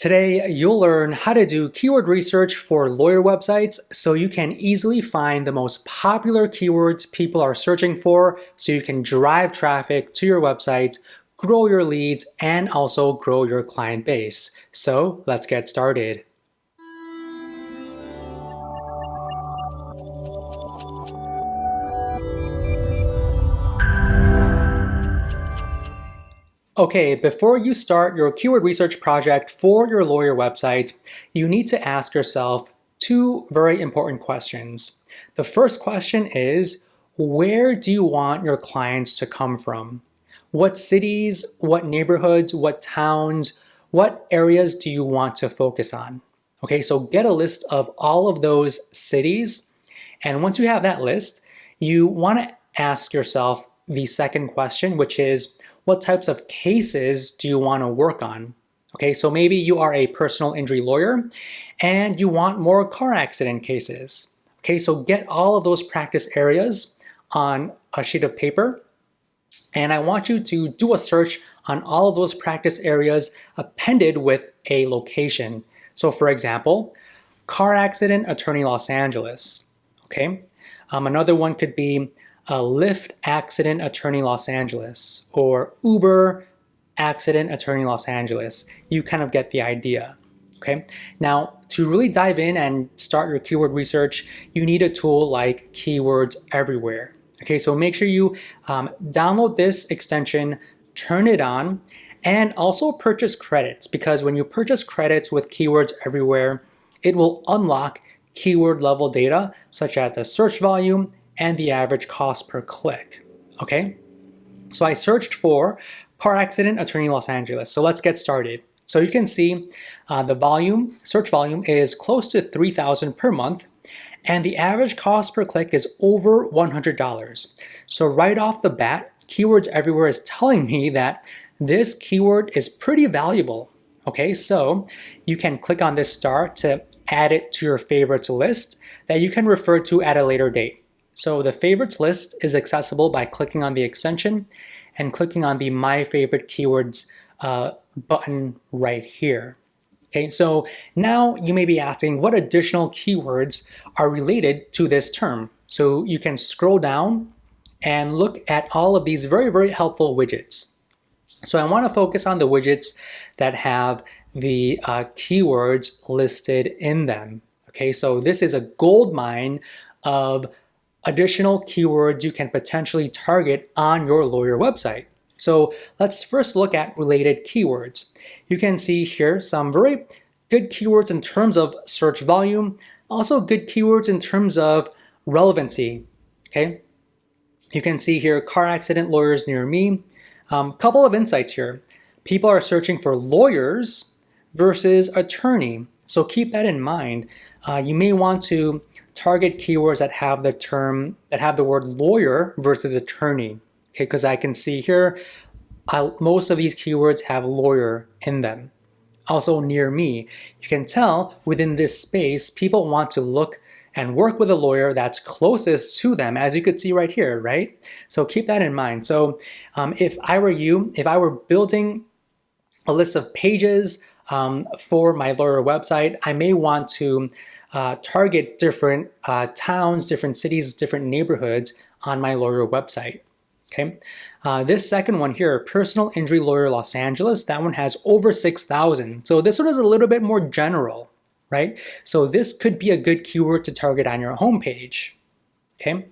Today, you'll learn how to do keyword research for lawyer websites so you can easily find the most popular keywords people are searching for so you can drive traffic to your website, grow your leads, and also grow your client base. So let's get started. Okay, before you start your keyword research project for your lawyer website, you need to ask yourself two very important questions. The first question is, where do you want your clients to come from? What cities, what neighborhoods, what towns, what areas do you want to focus on? Okay, so get a list of all of those cities. And once you have that list, you want to ask yourself the second question, which is, what types of cases do you want to work on? Okay, so maybe you are a personal injury lawyer and you want more car accident cases. Okay, so get all of those practice areas on a sheet of paper, and I want you to do a search on all of those practice areas appended with a location. So for example, car accident attorney Los Angeles. Okay, another one could be a Lyft accident attorney Los Angeles or Uber accident attorney Los Angeles. You kind of get the idea. Okay, now to really dive in and start your keyword research, you need a tool like Keywords Everywhere. Okay, so make sure you download this extension, turn it on, and also purchase credits, because when you purchase credits with Keywords Everywhere, it will unlock keyword level data such as the search volume and the average cost per click. Okay, so I searched for car accident attorney Los Angeles. So let's get started. So you can see the search volume is close to 3,000 per month, and the average cost per click is over $100. So right off the bat, Keywords Everywhere is telling me that this keyword is pretty valuable. Okay, so you can click on this star to add it to your favorites list that you can refer to at a later date. So the favorites list is accessible by clicking on the extension and clicking on the My Favorite Keywords button right here. Okay, so now you may be asking what additional keywords are related to this term. So you can scroll down and look at all of these very, very helpful widgets. So I want to focus on the widgets that have the keywords listed in them. Okay, so this is a gold mine of additional keywords you can potentially target on your lawyer website. So let's first look at related keywords. You can see here some very good keywords in terms of search volume, also good keywords in terms of relevancy. Okay, you can see here car accident lawyers near me. Couple of insights here. People are searching for lawyers versus attorney. So keep that in mind. You may want to target keywords that have the word lawyer versus attorney. Okay, because I can see here most of these keywords have lawyer in them. Also near me, you can tell within this space, people want to look and work with a lawyer that's closest to them, as you could see right here, right? So keep that in mind. So if I were you, if I were building a list of pages for my lawyer website, I may want to target different towns, different cities, different neighborhoods on my lawyer website. Okay, this second one here, personal injury lawyer Los Angeles, that one has over 6,000. So this one is a little bit more general, right? So this could be a good keyword to target on your homepage. Okay,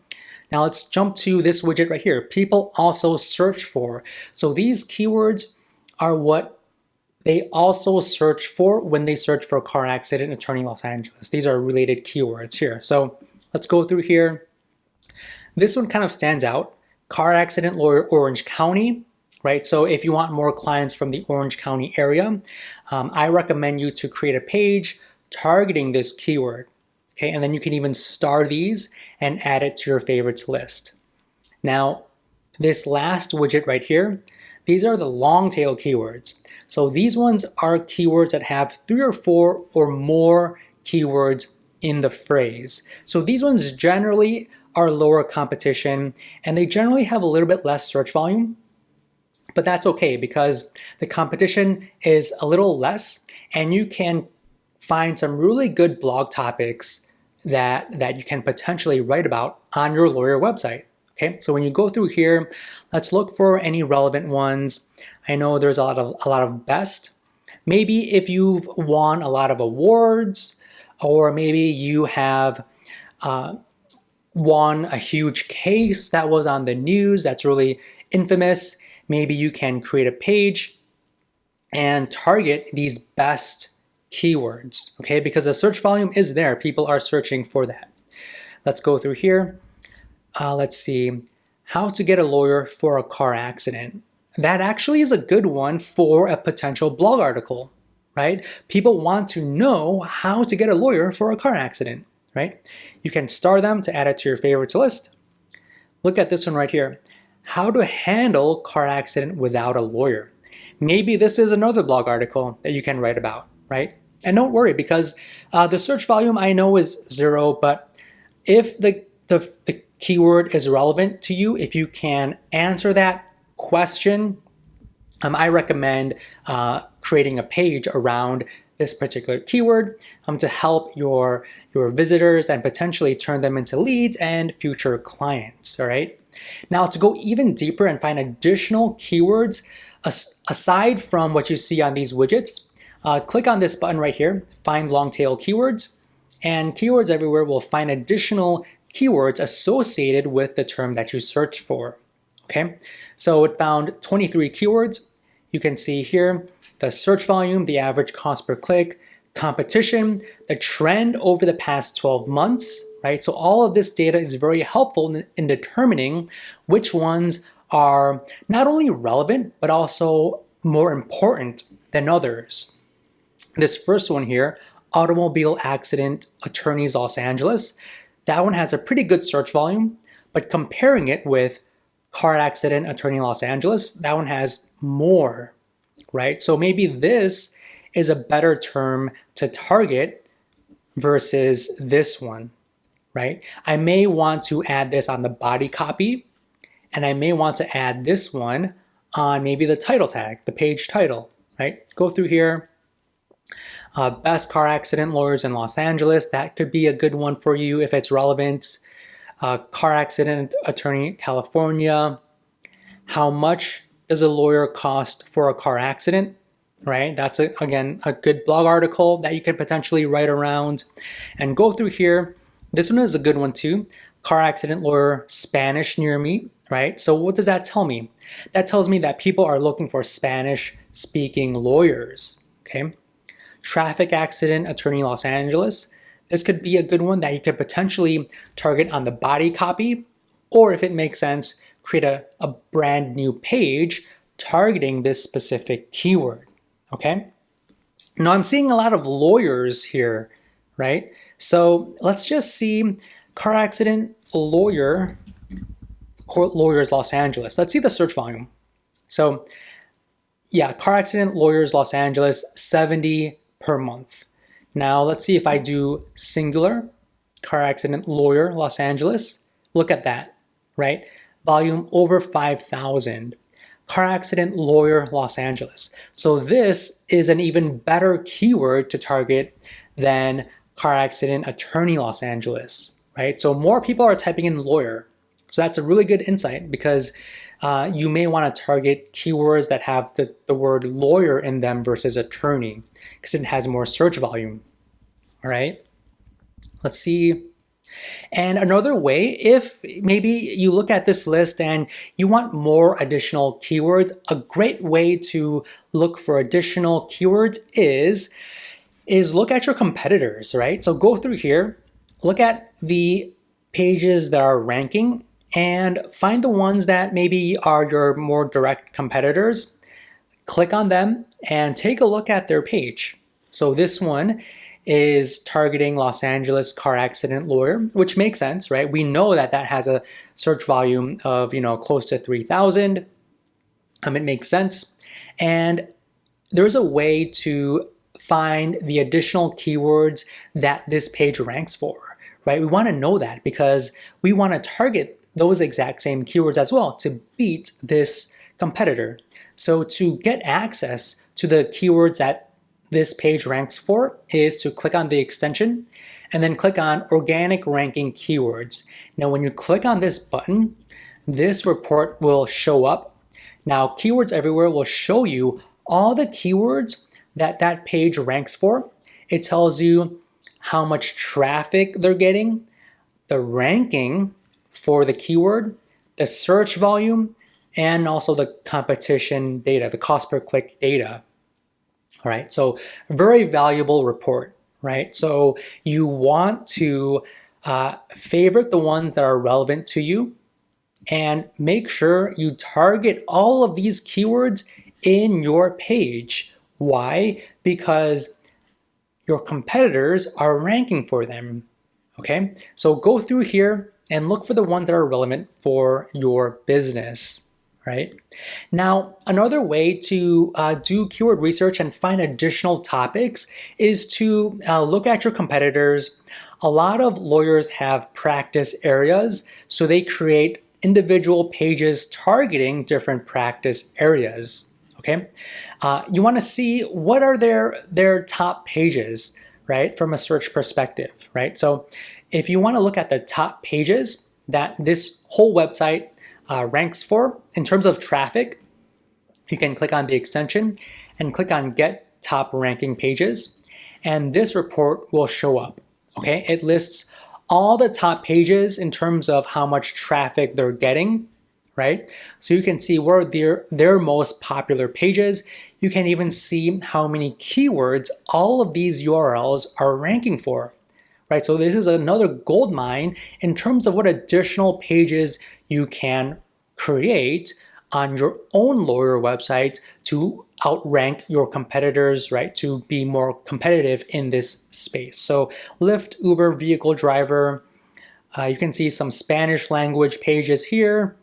now let's jump to this widget right here. People also search for. So these keywords are what they also search for when they search for car accident attorney Los Angeles. These are related keywords here. So let's go through here. This one kind of stands out. Car accident lawyer Orange County, right? So if you want more clients from the Orange County area, I recommend you to create a page targeting this keyword. Okay, and then you can even star these and add it to your favorites list. Now, this last widget right here, these are the long tail keywords. So these ones are keywords that have 3 or 4 or more keywords in the phrase. So these ones generally are lower competition and they generally have a little bit less search volume. But that's okay because the competition is a little less and you can find some really good blog topics that you can potentially write about on your lawyer website. Okay, so when you go through here, let's look for any relevant ones. I know there's a lot of best. Maybe if you've won a lot of awards, or maybe you have won a huge case that was on the news that's really infamous, maybe you can create a page and target these best keywords, okay? Because the search volume is there. People are searching for that. Let's go through here. Let's see. How to get a lawyer for a car accident. That actually is a good one for a potential blog article, right? People want to know how to get a lawyer for a car accident, right? You can star them to add it to your favorites list. Look at this one right here. How to handle car accident without a lawyer. Maybe this is another blog article that you can write about, right? And don't worry because the search volume I know is 0, but if the keyword is relevant to you, if you can answer that question, I recommend creating a page around this particular keyword to help your visitors and potentially turn them into leads and future clients, all right? Now to go even deeper and find additional keywords, aside from what you see on these widgets, click on this button right here, find long tail keywords, and Keywords Everywhere will find additional keywords associated with the term that you search for, okay? So it found 23 keywords. You can see here the search volume, the average cost per click, competition, the trend over the past 12 months, right? So all of this data is very helpful in determining which ones are not only relevant, but also more important than others. This first one here, automobile accident attorneys Los Angeles, that one has a pretty good search volume, but comparing it with car accident attorney Los Angeles, that one has more, right? So maybe this is a better term to target versus this one, right? I may want to add this on the body copy, and I may want to add this one on maybe the title tag, the page title, right? Go through here. Best car accident lawyers in Los Angeles, that could be a good one for you if it's relevant. Car accident attorney California. How much does a lawyer cost for a car accident? Right? That's, again, a good blog article that you can potentially write around. And go through here. This one is a good one too. Car accident lawyer Spanish near me, right? So what does that tell me? That tells me that people are looking for Spanish-speaking lawyers, okay? Traffic accident attorney Los Angeles. This could be a good one that you could potentially target on the body copy, or if it makes sense, create a brand new page targeting this specific keyword, okay? Now I'm seeing a lot of lawyers here, right? So let's just see car accident lawyer, court lawyers Los Angeles. Let's see the search volume. So yeah, car accident lawyers Los Angeles, 70 per month. Now let's see if I do singular, car accident lawyer Los Angeles. Look at that, right? Volume over 5,000. Car accident lawyer Los Angeles. So this is an even better keyword to target than car accident attorney Los Angeles, right? So more people are typing in lawyer. So that's a really good insight because you may want to target keywords that have the word lawyer in them versus attorney because it has more search volume, all right? Let's see. And another way, if maybe you look at this list and you want more additional keywords, a great way to look for additional keywords is look at your competitors, right? So go through here, look at the pages that are ranking and find the ones that maybe are your more direct competitors. Click on them and take a look at their page. So this one is targeting Los Angeles car accident lawyer, which makes sense, right? We know that that has a search volume of, close to 3,000. It makes sense. And there's a way to find the additional keywords that this page ranks for, right? We want to know that because we want to target those exact same keywords as well to beat this competitor. So to get access to the keywords that this page ranks for is to click on the extension and then click on organic ranking keywords. Now when you click on this button, this report will show up. Now Keywords Everywhere will show you all the keywords that that page ranks for. It tells you how much traffic they're getting, the ranking for the keyword, the search volume, and also the competition data, the cost per click data. All right, so very valuable report, right? So you want to favorite the ones that are relevant to you and make sure you target all of these keywords in your page. Why? Because your competitors are ranking for them, okay? So go through here and look for the ones that are relevant for your business, right? Now, another way to do keyword research and find additional topics is to look at your competitors. A lot of lawyers have practice areas, so they create individual pages targeting different practice areas, okay? You wanna see what are their top pages, right? From a search perspective, right? So if you wanna look at the top pages that this whole website ranks for in terms of traffic, you can click on the extension and click on Get Top Ranking Pages, and this report will show up, okay? It lists all the top pages in terms of how much traffic they're getting, right? So you can see where their most popular pages. You can even see how many keywords all of these URLs are ranking for, right? So this is another gold mine in terms of what additional pages you can create on your own lawyer website to outrank your competitors, right? To be more competitive in this space. So Lyft, Uber, vehicle driver. You can see some Spanish language pages here.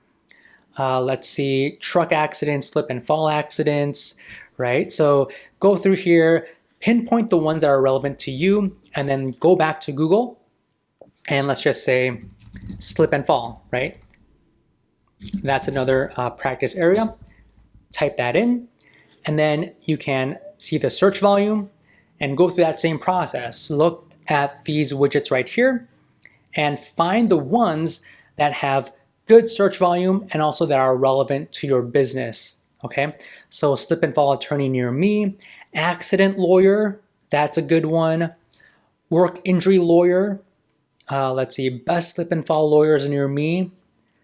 Let's see, truck accidents, slip and fall accidents, right? So go through here, pinpoint the ones that are relevant to you, and then go back to Google. And let's just say slip and fall, right? That's another practice area. Type that in, and then you can see the search volume and go through that same process. Look at these widgets right here and find the ones that have good search volume and also that are relevant to your business, okay? So slip and fall attorney near me, accident lawyer, that's a good one. Work injury lawyer, let's see, best slip and fall lawyers near me,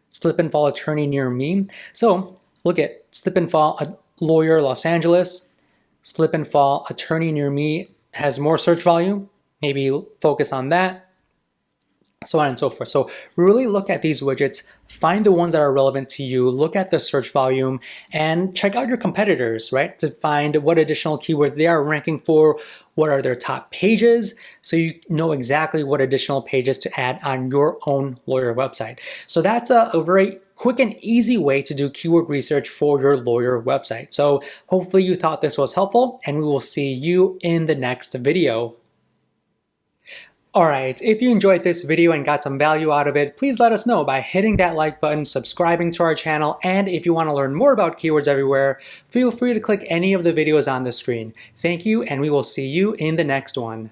slip and fall attorney near me. So look at slip and fall lawyer Los Angeles, slip and fall attorney near me has more search volume, maybe focus on that, so on and so forth. So really look at these widgets, find the ones that are relevant to you, look at the search volume, and check out your competitors, right? To find what additional keywords they are ranking for, what are their top pages, so you know exactly what additional pages to add on your own lawyer website. So that's a very quick and easy way to do keyword research for your lawyer website. So hopefully you thought this was helpful, and we will see you in the next video. Alright, if you enjoyed this video and got some value out of it, please let us know by hitting that like button, subscribing to our channel, and if you want to learn more about Keywords Everywhere, feel free to click any of the videos on the screen. Thank you, and we will see you in the next one.